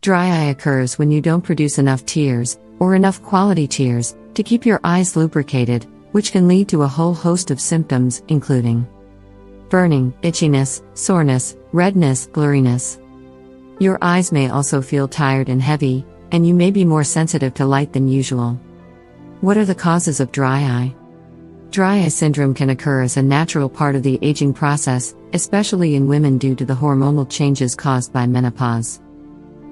Dry eye occurs when you don't produce enough tears, or enough quality tears, to keep your eyes lubricated, which can lead to a whole host of symptoms, including burning, itchiness, soreness, redness, blurriness. Your eyes may also feel tired and heavy, and you may be more sensitive to light than usual. What are the causes of dry eye? Dry eye syndrome can occur as a natural part of the aging process, especially in women due to the hormonal changes caused by menopause.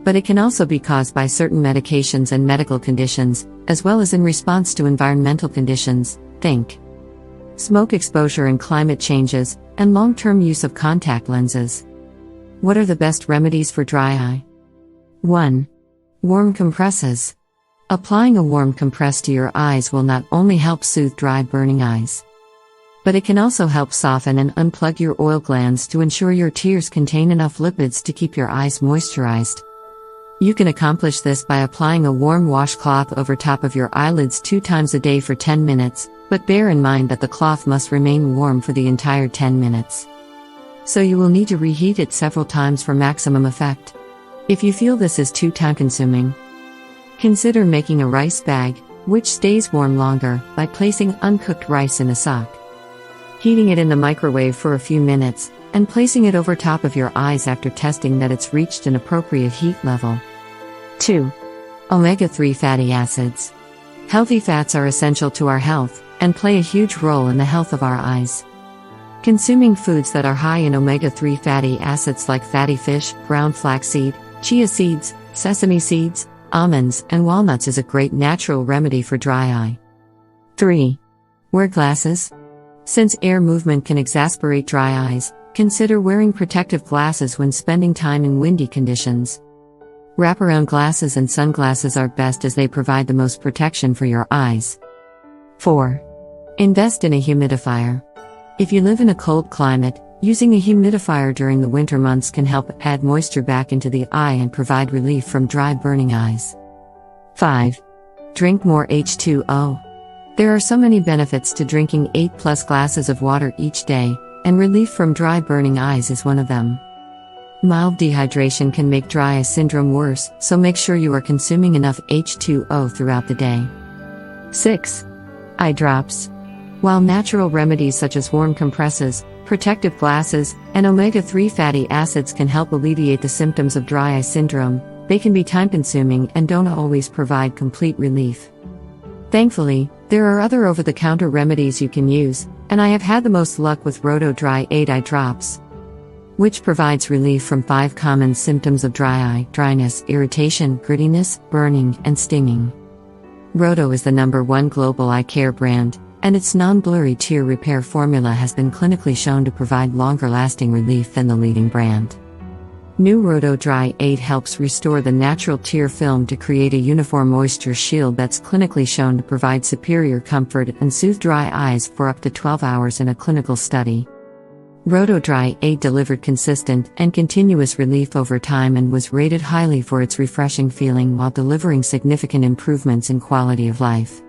But it can also be caused by certain medications and medical conditions, as well as in response to environmental conditions, think smoke exposure and climate changes, and long-term use of contact lenses. What are the best remedies for dry eye? 1. Warm compresses. Applying a warm compress to your eyes will not only help soothe dry, burning eyes, but it can also help soften and unplug your oil glands to ensure your tears contain enough lipids to keep your eyes moisturized. You can accomplish this by applying a warm washcloth over top of your eyelids 2 times a day for 10 minutes, but bear in mind that the cloth must remain warm for the entire 10 minutes. So you will need to reheat it several times for maximum effect. If you feel this is too time-consuming, consider making a rice bag, which stays warm longer, by placing uncooked rice in a sock, heating it in the microwave for a few minutes, and placing it over top of your eyes after testing that it's reached an appropriate heat level. 2. Omega-3 fatty acids. Healthy fats are essential to our health, and play a huge role in the health of our eyes. Consuming foods that are high in omega-3 fatty acids like fatty fish, brown flaxseed, chia seeds, sesame seeds, almonds, and walnuts is a great natural remedy for dry eye. 3. Wear glasses. Since air movement can exacerbate dry eyes, consider wearing protective glasses when spending time in windy conditions. Wraparound glasses and sunglasses are best as they provide the most protection for your eyes. 4. Invest in a humidifier. If you live in a cold climate, using a humidifier during the winter months can help add moisture back into the eye and provide relief from dry, burning eyes. 5. Drink more H2O. There are so many benefits to drinking 8+ glasses of water each day, and relief from dry, burning eyes is one of them. Mild dehydration can make dry eye syndrome worse, so make sure you are consuming enough H2O throughout the day. 6. Eye drops. While natural remedies such as warm compresses, protective glasses, and omega-3 fatty acids can help alleviate the symptoms of dry eye syndrome, they can be time-consuming and don't always provide complete relief. Thankfully, there are other over-the-counter remedies you can use, and I have had the most luck with Roto Dry 8 Eye Drops, which provides relief from 5 common symptoms of dry eye: dryness, irritation, grittiness, burning, and stinging. Roto is the #1 global eye care brand, and its non-blurry tear repair formula has been clinically shown to provide longer-lasting relief than the leading brand. New Roto Dry 8 helps restore the natural tear film to create a uniform moisture shield that's clinically shown to provide superior comfort and soothe dry eyes for up to 12 hours in a clinical study. Roto Dry 8 delivered consistent and continuous relief over time and was rated highly for its refreshing feeling while delivering significant improvements in quality of life.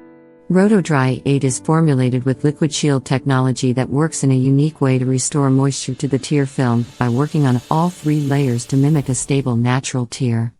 Roto Dry 8 is formulated with liquid shield technology that works in a unique way to restore moisture to the tear film by working on all 3 layers to mimic a stable natural tear.